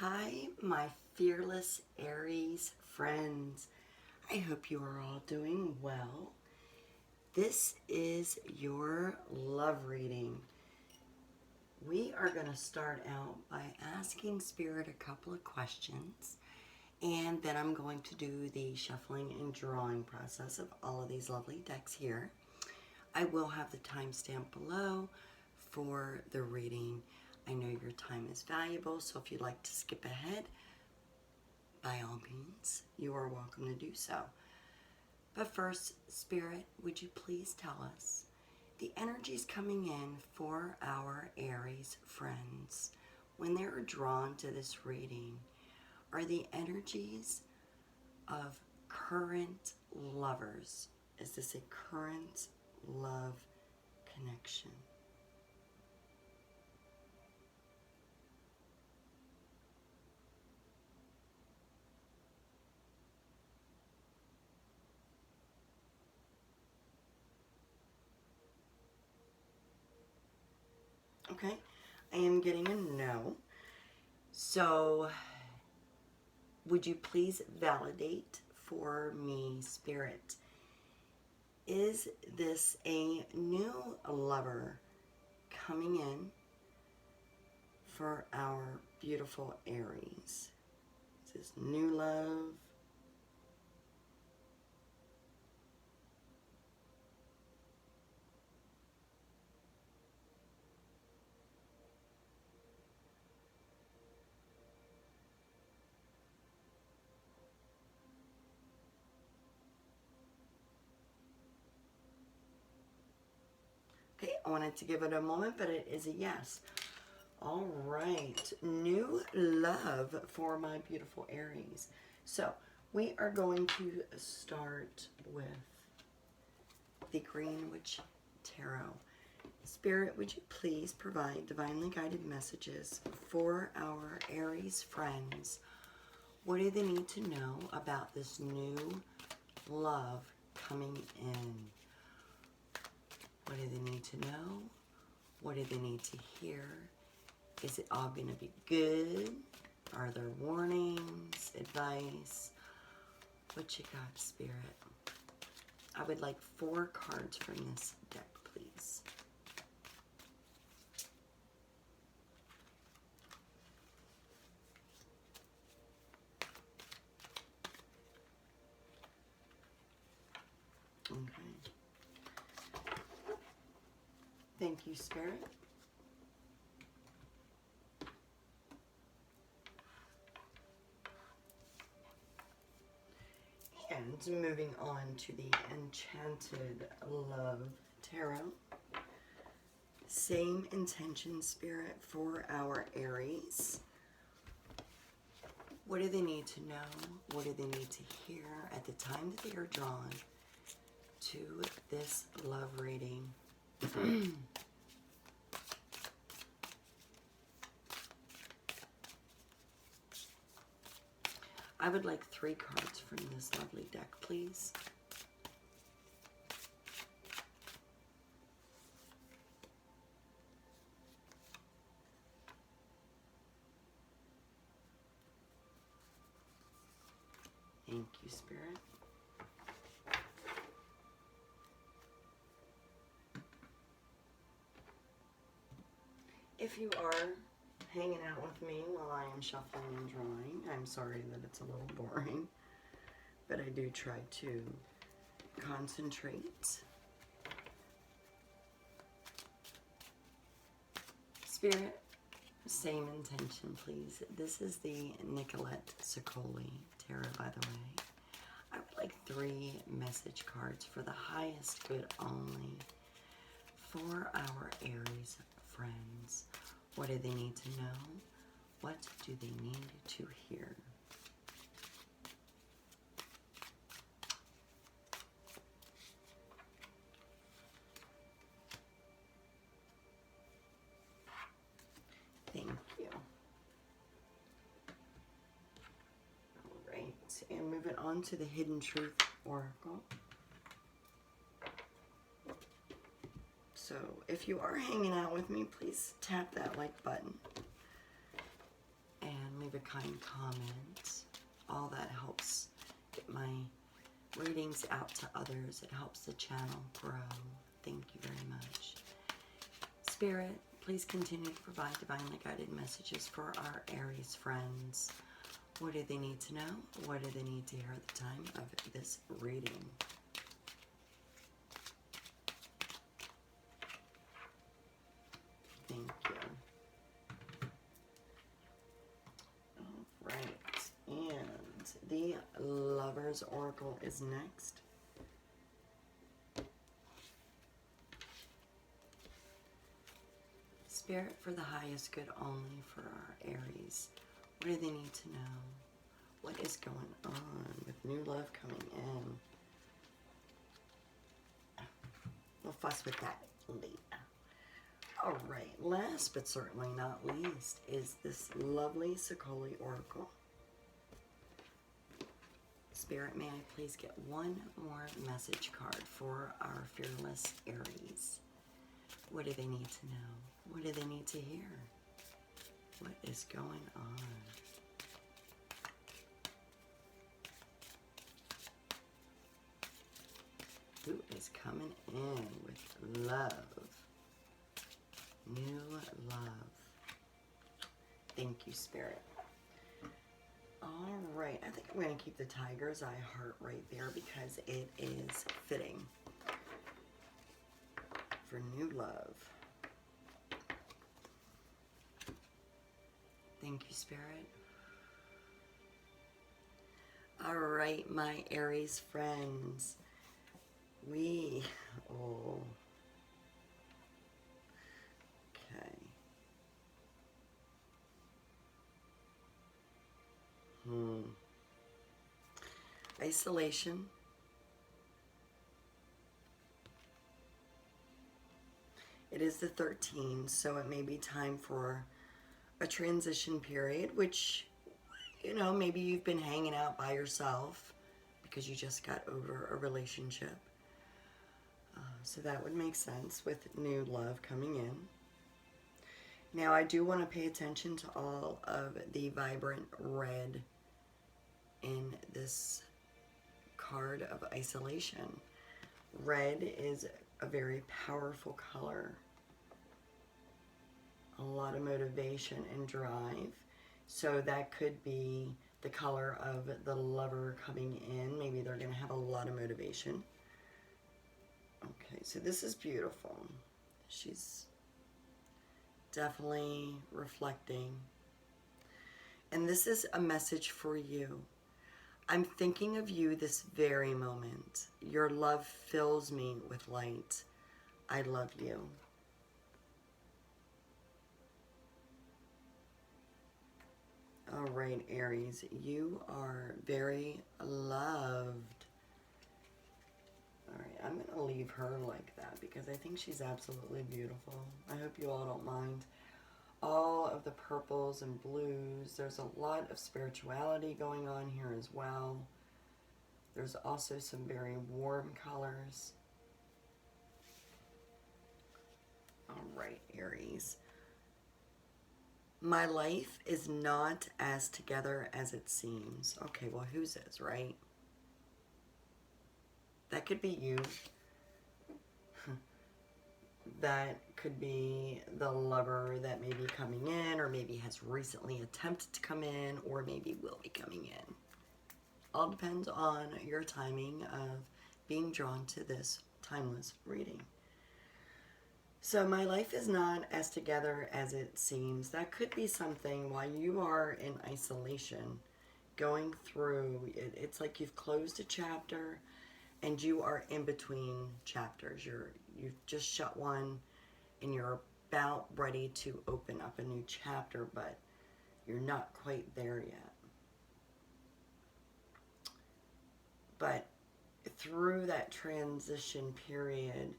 Hi, my fearless Aries friends. I hope you are all doing well. This is your love reading. We are going to start out by asking Spirit a couple of questions, and then I'm going to do the shuffling and drawing process of all of these lovely decks here. I will have the timestamp below for the reading. I know your time is valuable, so if you'd like to skip ahead, by all means, you are welcome to do so. But first, Spirit, would you please tell us the energies coming in for our Aries friends when they're drawn to this reading are the energies of current lovers. Is this a current love connection? Okay, I am getting a no. So, would you please validate for me, Spirit? Is this a new lover coming in for our beautiful Aries? Is this new love? Okay, I wanted to give it a moment, but it is a yes. All right, new love for my beautiful Aries. So we are going to start with the Greenwich Tarot. Spirit, would you please provide divinely guided messages for our Aries friends? What do they need to know about this new love coming in? What do they need to know? What do they need to hear? Is it all going to be good? Are there warnings, advice? What you got, Spirit? I would like 4 cards from this deck, please. Okay. Thank you, Spirit. And moving on to the Enchanted Love Tarot. Same intention, Spirit, for our Aries. What do they need to know? What do they need to hear at the time that they are drawn to this love reading? I would like 3 cards from this lovely deck, please. Thank you, Spirit. If you are hanging out with me while I am shuffling and drawing, I'm sorry that it's a little boring, but I do try to concentrate. Spirit, same intention, please. This is the Nicolette Ceccoli Tarot, by the way. I would like 3 message cards for the highest good only for our Aries friends. What do they need to know? What do they need to hear? Thank you. All right, and moving on to the Hidden Truth Oracle. So if you are hanging out with me, please tap that like button and leave a a kind comment. All that helps get my readings out to others. It helps the channel grow. Thank you very much. Spirit, please continue to provide divinely guided messages for our Aries friends. What do they need to know? What do they need to hear at the time of this reading? Thank you. All right. And the Lovers Oracle is next. Spirit, for the highest good only for our Aries. What do they need to know? What is going on with new love coming in? We'll fuss with that later. All right, last but certainly not least is this lovely Ceccoli Oracle. Spirit, may I please get one more message card for our fearless Aries? What do they need to know? What do they need to hear? What is going on? Who is coming in with love? New love. Thank you, Spirit. All right, I think I'm going to keep the tiger's eye heart right there because it is fitting for new love. Thank you, Spirit. All right, my Aries friends. Okay. Isolation. It is the 13th, so it may be time for a transition period, which, you know, maybe you've been hanging out by yourself because you just got over a relationship. So that would make sense with new love coming in. Now, I do want to pay attention to all of the vibrant red in this card of isolation. Red is a very powerful color. A lot of motivation and drive. So that could be the color of the lover coming in. Maybe they're going to have a lot of motivation. Okay, so this is beautiful. She's definitely reflecting. And this is a message for you. I'm thinking of you this very moment. Your love fills me with light. I love you. All right, Aries, you are very loved. All right, I'm going to leave her like that because I think she's absolutely beautiful. I hope you all don't mind. All of the purples and blues. There's a lot of spirituality going on here as well. There's also some very warm colors. All right, Aries. My life is not as together as it seems. Okay, well, whose is, right? That could be you. That could be the lover that may be coming in, or maybe has recently attempted to come in, or maybe will be coming in. All depends on your timing of being drawn to this timeless reading. So my life is not as together as it seems. That could be something while you are in isolation, going through, it's like you've closed a chapter and you are in between chapters. You've just shut one and you're about ready to open up a new chapter, but you're not quite there yet. But through that transition period,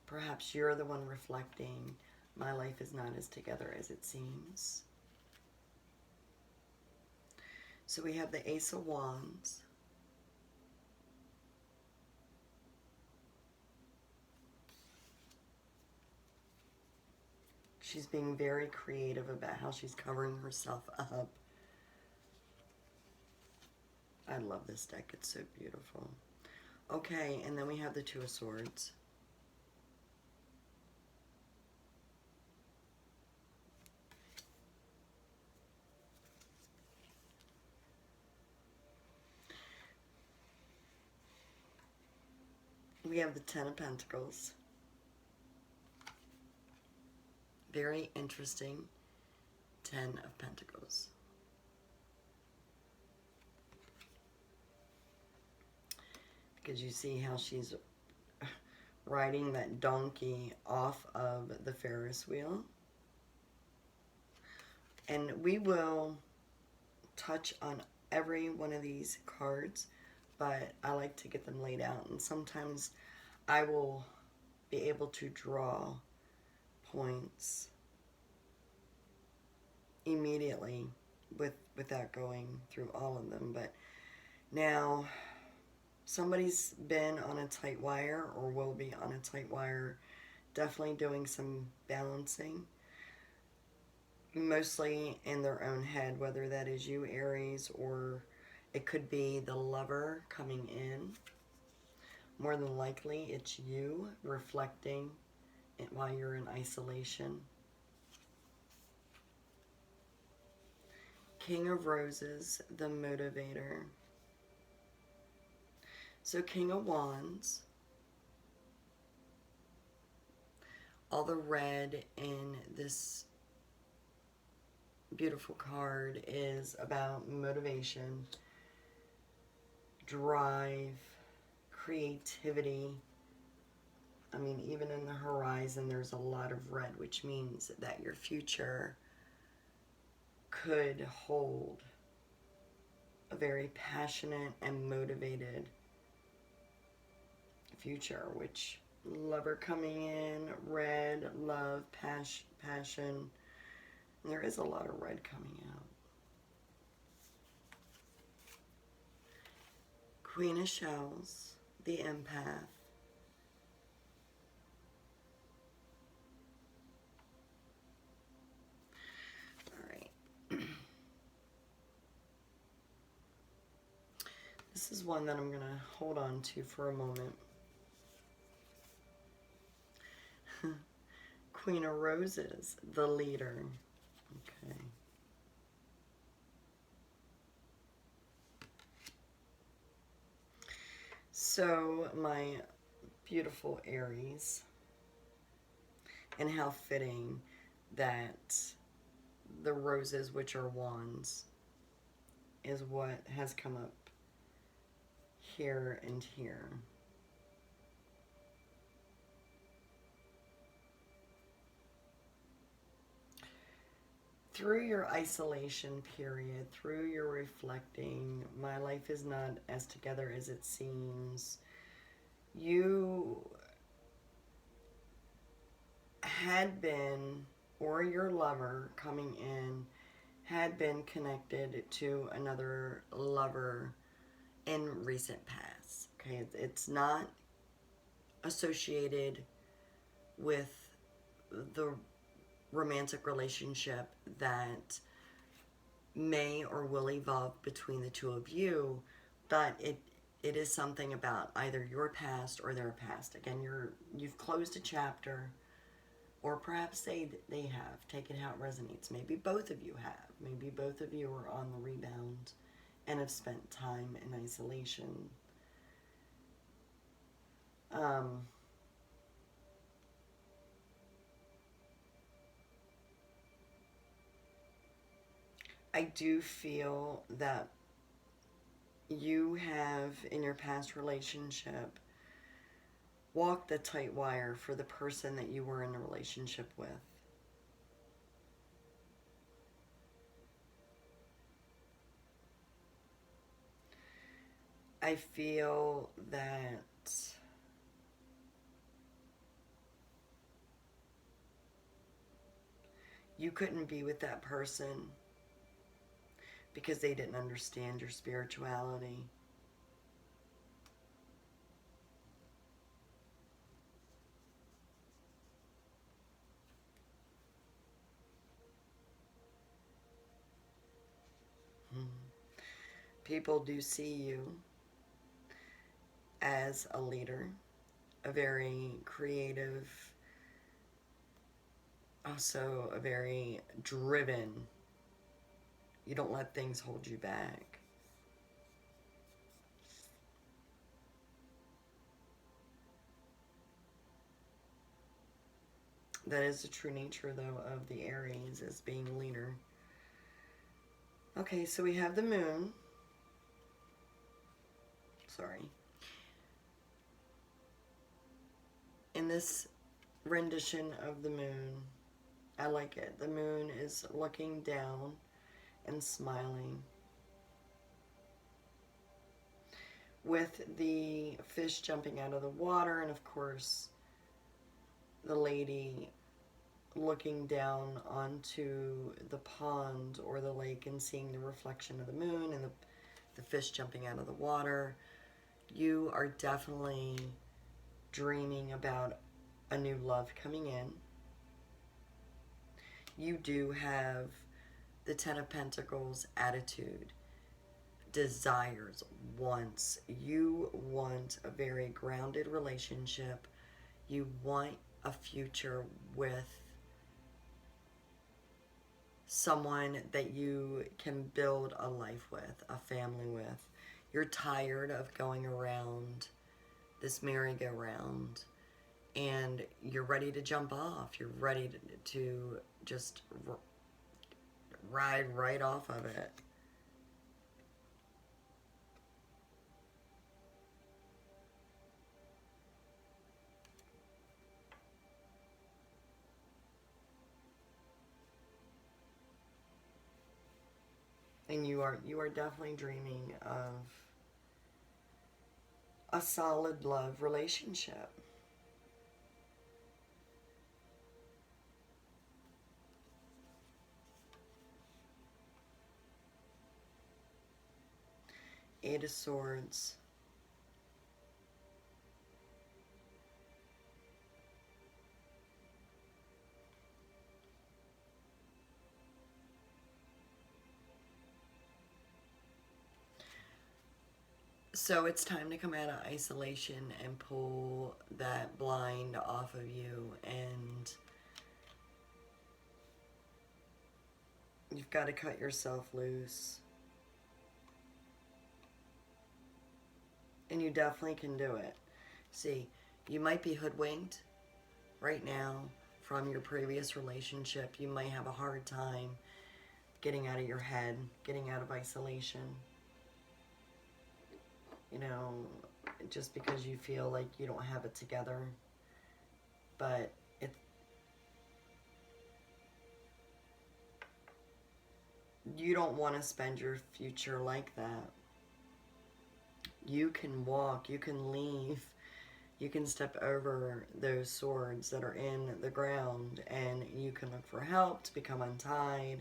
perhaps you're the one reflecting, my life is not as together as it seems. So we have the Ace of Wands. She's being very creative about how she's covering herself up. I love this deck. It's so beautiful. Okay, and then we have the Two of Swords. We have the Ten of Pentacles. Very interesting. Ten of Pentacles. Because you see how she's riding that donkey off of the Ferris wheel. And we will touch on every one of these cards, but I like to get them laid out. And sometimes I will be able to draw points immediately without going through all of them. But now somebody's been on a tight wire or will be on a tight wire, definitely doing some balancing, mostly in their own head, whether that is you, Aries, or it could be the lover coming in. More than likely, it's you reflecting while you're in isolation. King of Roses, the motivator. So King of Wands. All the red in this beautiful card is about motivation, drive, creativity. I mean, even in the horizon, there's a lot of red, which means that your future could hold a very passionate and motivated future, which lover coming in, red, love, passion. There is a lot of red coming out. Queen of Shells, the empath. All right. This is one that I'm going to hold on to for a moment. Queen of Roses, the leader. Okay. So, my beautiful Aries, and how fitting that the roses, which are wands, is what has come up here and here. Through your isolation period, through your reflecting, my life is not as together as it seems, you had been, or your lover coming in, had been connected to another lover in recent past. Okay, it's not associated with the romantic relationship that may or will evolve between the two of you, but it is something about either your past or their past. Again, you've closed a chapter, or perhaps they have. Take it how it resonates. Maybe both of you have. Maybe both of you are on the rebound and have spent time in isolation. I do feel that you have, in your past relationship, walked the tight wire for the person that you were in a relationship with. I feel that you couldn't be with that person because they didn't understand your spirituality. People do see you as a leader, a very creative, also a very driven. You don't let things hold you back. That is the true nature, though, of the Aries, as being a leader. Okay, so we have the moon. Sorry. In this rendition of the moon, I like it. The moon is looking down and smiling, with the fish jumping out of the water, and of course the lady looking down onto the pond or the lake and seeing the reflection of the moon and the fish jumping out of the water. You are definitely dreaming about a new love coming in. You do have the Ten of Pentacles attitude, desires, wants. You want a very grounded relationship. You want a future with someone that you can build a life with, a family with. You're tired of going around this merry-go-round, and you're ready to jump off. You're ready to just ride right off of it. And you are definitely dreaming of a solid love relationship. Eight of Swords. So it's time to come out of isolation and pull that blind off of you, and you've got to cut yourself loose. And you definitely can do it. See, you might be hoodwinked right now from your previous relationship. You might have a hard time getting out of your head, getting out of isolation. You know, just because you feel like you don't have it together. But you don't want to spend your future like that. You can walk, you can leave, you can step over those swords that are in the ground, and you can look for help to become untied.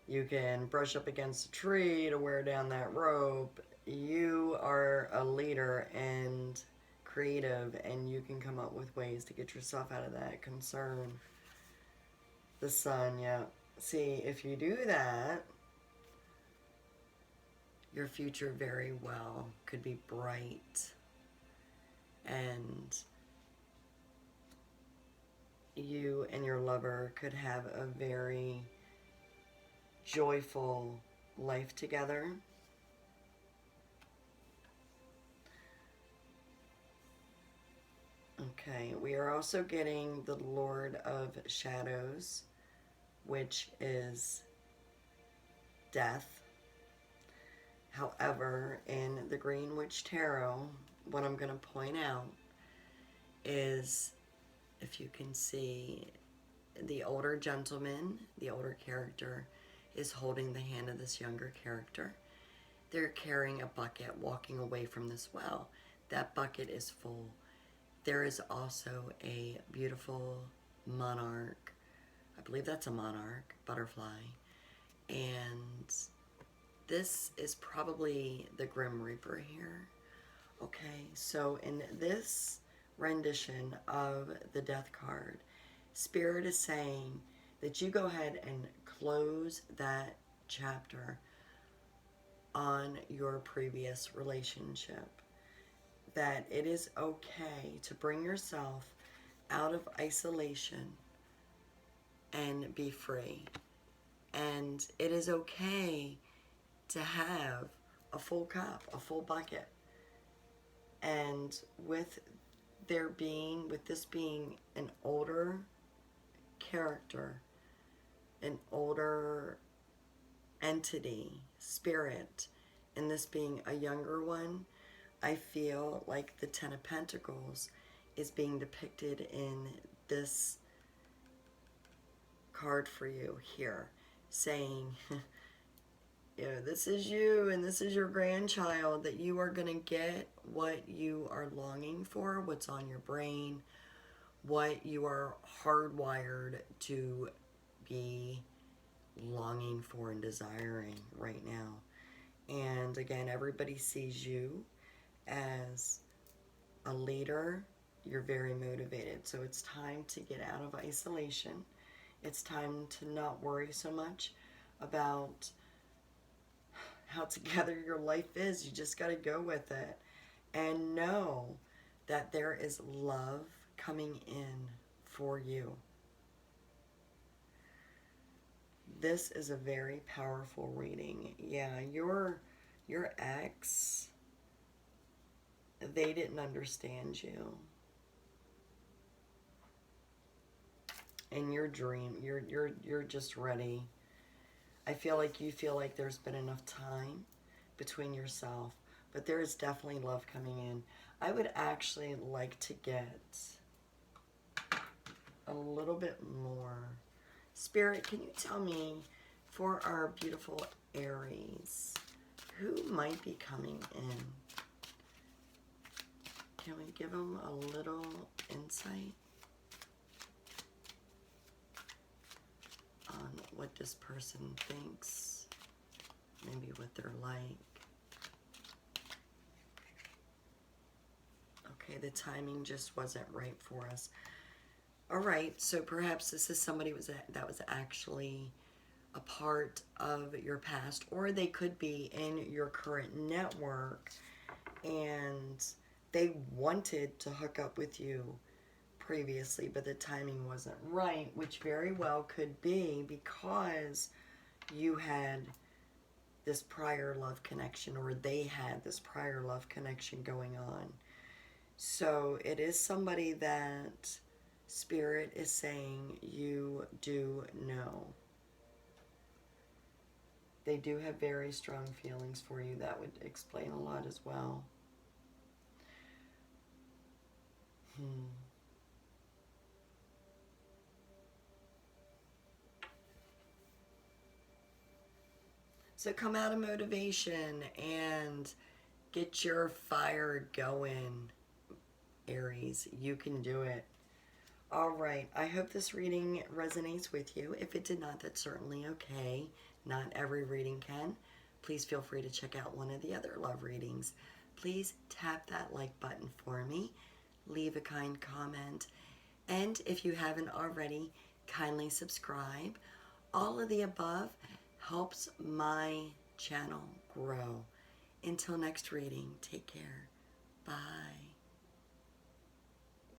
You can brush up against a tree to wear down that rope. You are a leader and creative, and you can come up with ways to get yourself out of that concern. The sun, yeah. See, if you do that, your future very well could be bright, and you and your lover could have a very joyful life together. Okay, we are also getting the Lord of Shadows, which is death. However, in the Green Witch Tarot, what I'm going to point out is, if you can see, the older gentleman, the older character, is holding the hand of this younger character. They're carrying a bucket, walking away from this well. That bucket is full. There is also a beautiful monarch, I believe that's a monarch, butterfly, and this is probably the Grim Reaper here. Okay, so in this rendition of the Death card, Spirit is saying that you go ahead and close that chapter on your previous relationship. That it is okay to bring yourself out of isolation and be free. And it is okay to have a full cup, a full bucket. And with this being an older character, an older entity, spirit, and this being a younger one, I feel like the Ten of Pentacles is being depicted in this card for you here, saying, you know, this is you and this is your grandchild, that you are going to get what you are longing for, what's on your brain, what you are hardwired to be longing for and desiring right now. And again, everybody sees you as a leader. You're very motivated. So it's time to get out of isolation. It's time to not worry so much about how together your life is. You just got to go with it and know that there is love coming in for you. This is a very powerful reading. Yeah, your ex, they didn't understand you. And your dream, you're just ready. I feel like you feel like there's been enough time between yourself, but there is definitely love coming in. I would actually like to get a little bit more. Spirit, can you tell me, for our beautiful Aries, who might be coming in? Can we give them a little insight on what this person thinks, maybe what they're like? Okay, the timing just wasn't right for us. All right, so perhaps this is somebody that was actually a part of your past, or they could be in your current network and they wanted to hook up with you previously, but the timing wasn't right, which very well could be because you had this prior love connection, or they had this prior love connection going on. So it is somebody that Spirit is saying you do know. They do have very strong feelings for you. That would explain a lot as well. So come out of motivation and get your fire going, Aries. You can do it. All right. I hope this reading resonates with you. If it did not, that's certainly okay. Not every reading can. Please feel free to check out one of the other love readings. Please tap that like button for me. Leave a kind comment. And if you haven't already, kindly subscribe. All of the above helps my channel grow. Until next reading, take care. Bye.